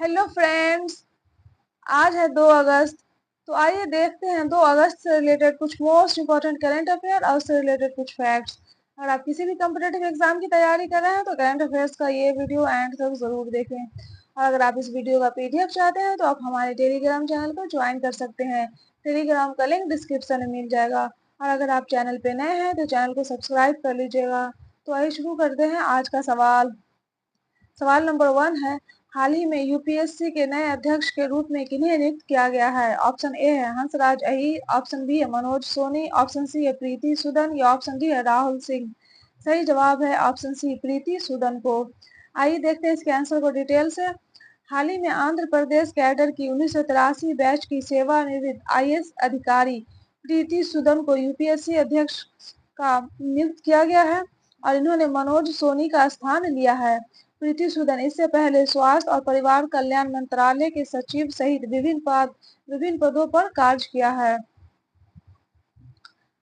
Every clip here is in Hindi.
हेलो फ्रेंड्स, आज है 2 अगस्त। तो आइए देखते हैं 2 अगस्त से रिलेटेड कुछ मोस्ट इम्पॉर्टेंट करंट अफेयर और उससे रिलेटेड कुछ फैक्ट्स। अगर आप किसी भी कॉम्पिटेटिव एग्जाम की तैयारी कर रहे हैं तो करंट अफेयर्स का ये वीडियो एंड तक जरूर देखें। और अगर आप इस वीडियो का पीडीएफ चाहते हैं तो आप हमारे टेलीग्राम चैनल को ज्वाइन कर सकते हैं। टेलीग्राम का लिंक डिस्क्रिप्शन में मिल जाएगा। और अगर आप चैनल पे नए हैं तो चैनल को सब्सक्राइब कर लीजिएगा। तो आइए शुरू करते हैं आज का सवाल। सवाल नंबर 1 है, हाल ही में यूपीएससी के नए अध्यक्ष के रूप में किन्हें नियुक्त किया गया है? ऑप्शन ए है हंसराज अहीर, ऑप्शन बी है मनोज सोनी, ऑप्शन सी है प्रीति सूदन या ऑप्शन डी है राहुल सिंह। सही जवाब है ऑप्शन सी, प्रीति सूदन को। आइए देखते हैं इसके आंसर को डिटेल से। हाल ही में आंध्र प्रदेश कैडर की 1983 बैच की सेवानिवृत्त आईएएस अधिकारी प्रीति सूदन को यूपीएससी अध्यक्ष का नियुक्त किया गया है और इन्होंने मनोज सोनी का स्थान लिया है। प्रीति सूदन इससे पहले स्वास्थ्य और परिवार कल्याण मंत्रालय के सचिव सहित विभिन्न पदों पर कार्य किया है।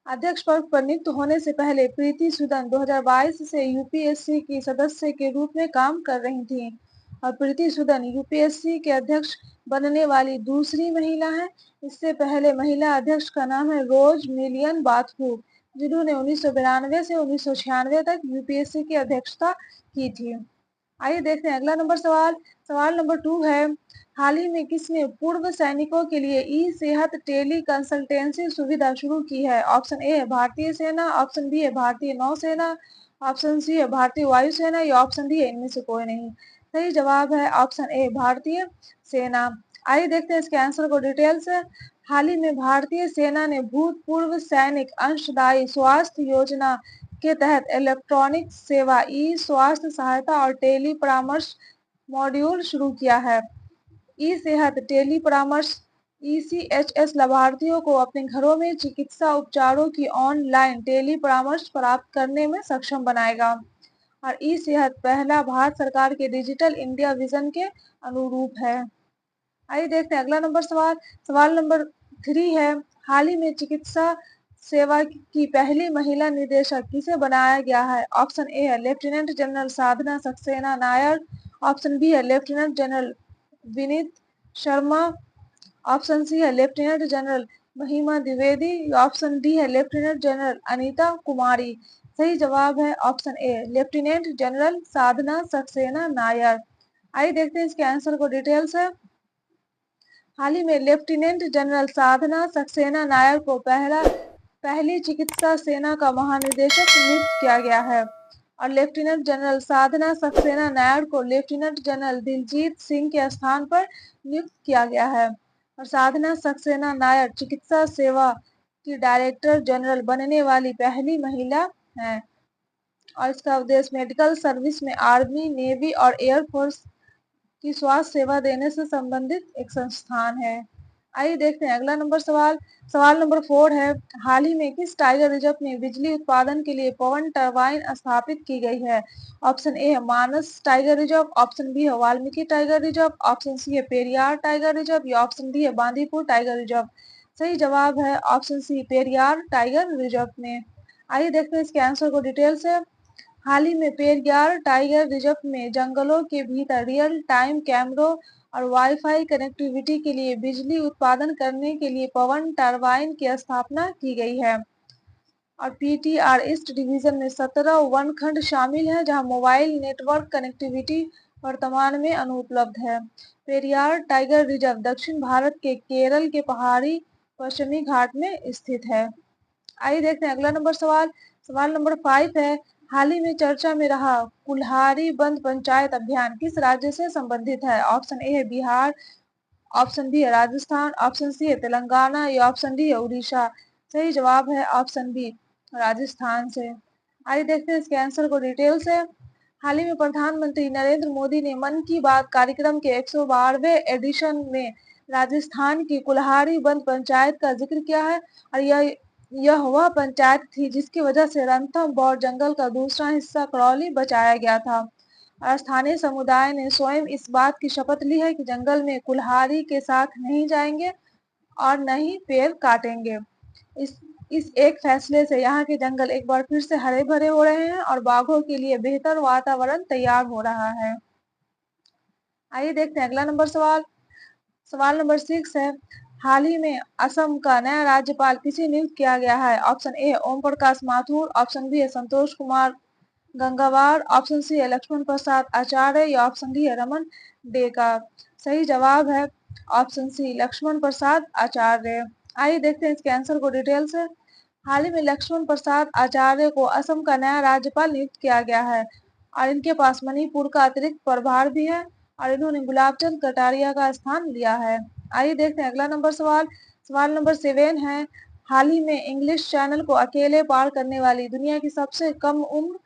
अध्यक्ष पद पर नियुक्त होने से पहले प्रीति सूदन 2022 से यूपीएससी की सदस्य के रूप में काम कर रही थीं और प्रीति सूदन यूपीएससी के अध्यक्ष बनने वाली दूसरी महिला हैं। इससे पहले महिला अध्यक्ष का नाम है रोज मिलियन बाथू, जिन्होंने 1992 से 1996 तक यूपीएससी की अध्यक्षता की थी। आइए देखते हैं अगला नंबर सवाल। सवाल नंबर 2 है, हाल ही में किसने पूर्व सैनिकों के लिए ई सेहत टेली कंसल्टेंसी सुविधा शुरू की है? ऑप्शन ए है भारतीय सेना, ऑप्शन बी है भारतीय नौसेना, ऑप्शन सी है भारतीय वायुसेना या ऑप्शन डी है इनमें से कोई नहीं। सही जवाब है ऑप्शन ए, भारतीय सेना। आइए देखते हैं इसके आंसर को डिटेल से। हाल ही में भारतीय सेना ने भूतपूर्व सैनिक अंशदायी स्वास्थ्य योजना के तहत इलेक्ट्रॉनिक सेवा ई स्वास्थ्य सहायता और टेली परामर्श मॉड्यूल शुरू किया है। ई सेहत टेली परामर्श ईसीएचएस लाभार्थियों को अपने घरों में चिकित्सा उपचारों की ऑनलाइन टेली परामर्श प्राप्त करने में सक्षम बनाएगा और ई सेहत पहला भारत सरकार के डिजिटल इंडिया विजन के अनुरूप है। आइए देखते हैं अगला नंबर सवाल। सवाल नंबर 3 है, हाल ही में चिकित्सा सेवा की पहली महिला निदेशक किसे बनाया गया है? ऑप्शन ए है lieutenant general Sadhana Saxena Nair, option B है lieutenant general Vineet Sharma, option C है lieutenant general Mahima Dwivedi, option D है लेफ्टिनेंट जनरल अनीता कुमारी। सही जवाब है option A, lieutenant general Sadhana Saxena Nair. आइए देखते हैं इसके आंसर को डिटेल से। हाल ही में लेफ्टिनेंट जनरल साधना सक्सेना नायर को पहली चिकित्सा सेना का महानिदेशक नियुक्त किया गया है और लेफ्टिनेंट जनरल साधना सक्सेना नायर को लेफ्टिनेंट जनरल दिलजीत सिंह के स्थान पर नियुक्त किया गया है और साधना सक्सेना नायर चिकित्सा सेवा की डायरेक्टर जनरल बनने वाली पहली महिला है और इसका उद्देश्य मेडिकल सर्विस में आर्मी, नेवी और एयरफोर्स की स्वास्थ्य सेवा देने से संबंधित एक संस्थान है। आइए देखते हैं अगला नंबर सवाल। सवाल नंबर 4 है, हाल ही में किस टाइगर रिजर्व में बिजली उत्पादन के लिए पवन टरबाइन स्थापित की गई है? ऑप्शन ए है Manas tiger reserve, option B है Valmiki tiger reserve, option C है पेरियार टाइगर रिजर्व या ऑप्शन डी है बांदीपुर टाइगर रिजर्व। सही जवाब है option C, Periyar tiger reserve में। आइए देखते हैं इसके आंसर को डिटेल से। हाल ही में पेरियार टाइगर रिजर्व में जंगलों के भीतर रियल टाइम कैमरों और वाईफाई कनेक्टिविटी के लिए बिजली उत्पादन करने के लिए पवन टरबाइन की स्थापना की गई है और पीटीआर ईस्ट डिवीजन में 17 वन खंड शामिल हैं जहां मोबाइल नेटवर्क कनेक्टिविटी वर्तमान में अनुपलब्ध है। पेरियार टाइगर रिजर्व दक्षिण भारत के केरल के पहाड़ी पश्चिमी घाट में स्थित है। आइए देखते हैं अगला नंबर सवाल। सवाल नंबर 5 है, हाल ही में चर्चा में रहा कुल्हाड़ी बंद पंचायत अभियान किस राज्य से संबंधित है? ऑप्शन ए है बिहार, ऑप्शन बी है राजस्थान, ऑप्शन सी है तेलंगाना या ऑप्शन डी है उड़ीसा। सही जवाब है ऑप्शन बी, राजस्थान से। आइए देखते हैं इसके आंसर को डिटेल से। हाल ही में प्रधानमंत्री नरेंद्र मोदी ने मन की बात कार्यक्रम के 112वें एडिशन में राजस्थान की कुल्हाड़ी बंद पंचायत का जिक्र किया है और यह वह पंचायत थी जिसकी वजह से रणथंभौर जंगल का दूसरा हिस्सा करौली बचाया गया था और स्थानीय समुदाय ने स्वयं इस बात की शपथ ली है कि जंगल में कुल्हाड़ी के साथ नहीं जाएंगे और न ही पेड़ काटेंगे। इस इस एक फैसले से यहाँ के जंगल एक बार फिर से हरे भरे हो रहे हैं और बाघों के लिए बेहतर वातावरण तैयार हो रहा है। आइए देखते हैं अगला नंबर सवाल। सवाल नंबर 6 है, हाल ही में असम का नया राज्यपाल किसे नियुक्त किया गया है? Option A Om Prakash Mathur, option B है संतोष कुमार गंगावार, ऑप्शन सी है लक्ष्मण प्रसाद आचार्य या ऑप्शन डी है रमन डेका। सही जवाब है ऑप्शन सी लक्ष्मण प्रसाद आचार्य। आइए देखते हैं इसके आंसर को डिटेल से। हाल ही में लक्ष्मण प्रसाद आचार्य को असम का नया राज्यपाल नियुक्त किया गया है और इनके पास मणिपुर का अतिरिक्त प्रभार भी है और इन्होंने गुलाबचंद कटारिया का स्थान लिया है। आइए देखते हैं अगला नंबर सवाल। सवाल नंबर 7 है, हाल ही में इंग्लिश चैनल को अकेले पार करने वाली दुनिया की सबसे कम उम्र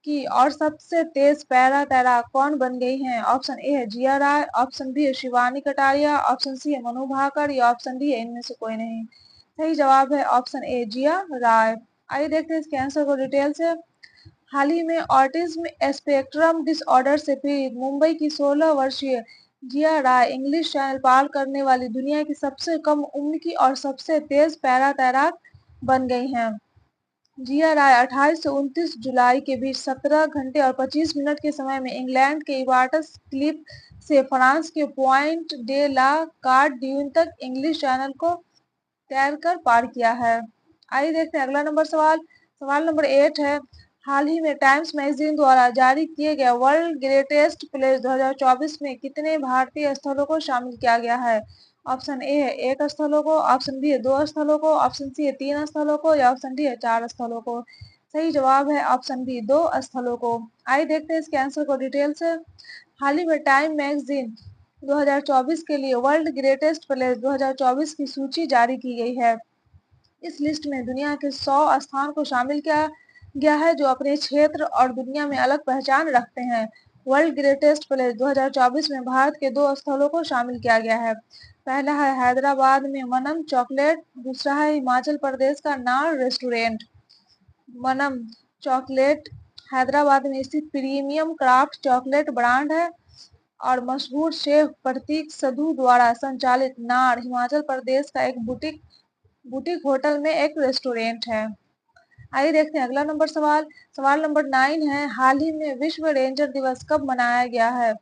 की और सबसे तेज पैरा तैराक कौन बन गई हैं? ऑप्शन ए है जिया राय, ऑप्शन बी है शिवानी कटारिया, ऑप्शन सी है मनु भाकर या ऑप्शन डी है इनमें से कोई नहीं। सही जवाब है ऑप्शन ए जिया राय। आइए देखते हैं इसके आंसर को डिटेल से। हाल ही में ऑटिज्म स्पेक्ट्रम डिसऑर्डर से पीड़ित मुंबई की 16 वर्षीय जिया राय इंग्लिश चैनल पार करने वाली दुनिया की सबसे कम उम्र की और सबसे तेज पैरा तैराक बन गई हैं। जिया राय 28 से 29 जुलाई के बीच 17 घंटे और 25 मिनट के समय में इंग्लैंड के इवाटस क्लिफ से फ्रांस के Pointe de la Courte Dune तक इंग्लिश चैनल को तैरकर पार किया है। आइए देखते हैं अगला नंबर सवाल। सवाल नंबर 8 है, हाल ही में टाइम्स मैगजीन द्वारा जारी किए गए वर्ल्ड ग्रेटेस्ट प्लेस 2024 में कितने भारतीय स्थलों को शामिल किया गया है? ऑप्शन ए है 1 स्थलों को, ऑप्शन बी है 2 स्थलों को, ऑप्शन सी है 3 स्थलों को या ऑप्शन डी है 4 स्थलों को। सही जवाब है ऑप्शन बी 2 स्थलों को। आइए देखते हैं इसके आंसर को डिटेल से। हाल ही में टाइम मैगजीन 2024 के लिए वर्ल्ड ग्रेटेस्ट प्लेस 2024 की सूची जारी की गई है। इस लिस्ट में दुनिया के 100 स्थान को शामिल किया गया है जो अपने क्षेत्र और दुनिया में अलग पहचान रखते हैं। वर्ल्ड ग्रेटेस्ट प्लेस 2024 में भारत के 2 स्थलों को शामिल किया गया है। पहला है हैदराबाद में मनम चॉकलेट, दूसरा है हिमाचल प्रदेश का नार रेस्टोरेंट। मनम चॉकलेट हैदराबाद में स्थित प्रीमियम क्राफ्ट चॉकलेट ब्रांड है और मशहूर शेफ प्रतीक सधु द्वारा संचालित नार हिमाचल प्रदेश का एक बुटीक बुटीक होटल में एक रेस्टोरेंट है। आइए देखते हैं अगला नंबर सवाल। सवाल नंबर 9 है, हाल ही में विश्व रेंजर दिवस कब मनाया गया है?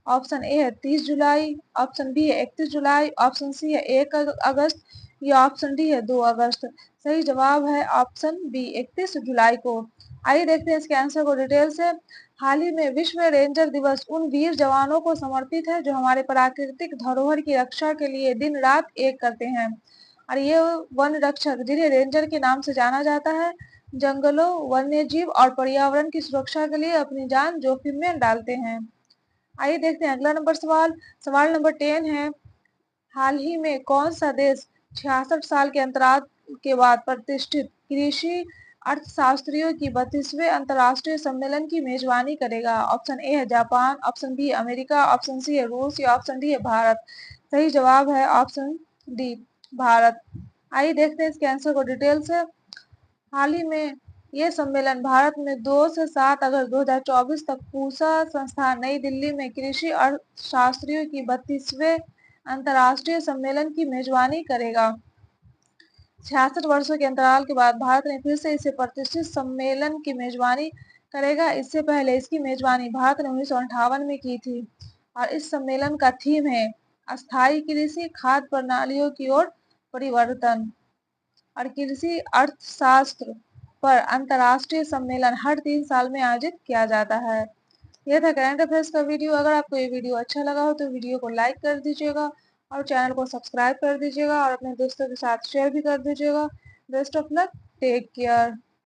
ऑप्शन ए है 30 जुलाई, ऑप्शन बी है 31 जुलाई, ऑप्शन सी है 1 अगस्त या ऑप्शन डी है 2 अगस्त। सही जवाब है ऑप्शन बी 31 जुलाई को। आइए देखते हैं इसके आंसर को डिटेल से। हाल ही में विश्व रेंजर दिवस उन वीर जवानों को समर्पित है जो हमारे प्राकृतिक धरोहर की रक्षा के लिए दिन रात एक करते हैं और ये वन रक्षक जिन्हें रेंजर के नाम से जाना जाता है जंगलों, वन्यजीव और पर्यावरण की सुरक्षा के लिए अपनी जान जोखिम में डालते हैं। आइए देखते हैं अगला नंबर सवाल। सवाल नंबर 10 है, हाल ही में कौन सा देश 66 साल के अंतराल के बाद प्रतिष्ठित कृषि अर्थशास्त्रियों की 32वें अंतर्राष्ट्रीय सम्मेलन की मेजबानी करेगा? ऑप्शन ए है Japan, option B America, option C है रूस या ऑप्शन डी है भारत। सही जवाब है ऑप्शन डी भारत। आइए देखते हैं इसके आंसर को डिटेल से। हाल ही में ये सम्मेलन भारत में 2 से 7 अगस्त 2024 तक पूसा संस्थान नई दिल्ली में कृषि अर्थशास्त्रियों की 32वें अंतर्राष्ट्रीय सम्मेलन की मेजबानी करेगा। 66 वर्षों के अंतराल के बाद भारत ने फिर से इसे प्रतिष्ठित सम्मेलन की मेजबानी करेगा। इससे पहले इसकी मेजबानी भारत ने 1958 में की थी और इस सम्मेलन का थीम है अस्थायी कृषि खाद्य प्रणालियों की ओर परिवर्तन और कृषि अर्थशास्त्र पर अंतर्राष्ट्रीय सम्मेलन हर 3 साल में आयोजित किया जाता है। यह था करंट अफेयर्स का वीडियो। अगर आपको ये वीडियो अच्छा लगा हो तो वीडियो को लाइक कर दीजिएगा और चैनल को सब्सक्राइब कर दीजिएगा और अपने दोस्तों के साथ शेयर भी कर दीजिएगा। Best of luck, take care.